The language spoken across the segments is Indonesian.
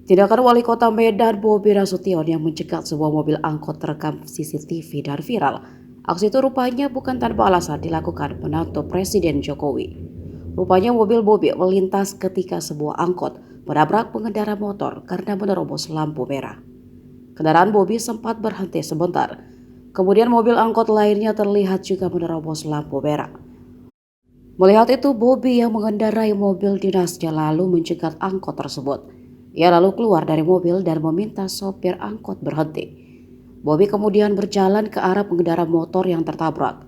Tindakan Wali Kota Medan Bobi Nasution yang mencegat sebuah mobil angkot terekam CCTV dan viral. Aksi itu rupanya bukan tanpa alasan dilakukan menantu Presiden Jokowi. Rupanya mobil Bobi melintas ketika sebuah angkot menabrak pengendara motor karena menerobos lampu merah. Kendaraan Bobi sempat berhenti sebentar. Kemudian mobil angkot lainnya terlihat juga menerobos lampu merah. Melihat itu, Bobi yang mengendarai mobil dinasnya lalu mencegat angkot tersebut. Ia lalu keluar dari mobil dan meminta sopir angkot berhenti. Bobi kemudian berjalan ke arah pengendara motor yang tertabrak.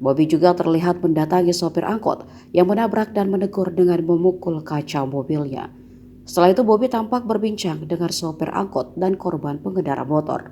Bobi juga terlihat mendatangi sopir angkot yang menabrak dan menegur dengan memukul kaca mobilnya. Setelah itu Bobi tampak berbincang dengan sopir angkot dan korban pengendara motor.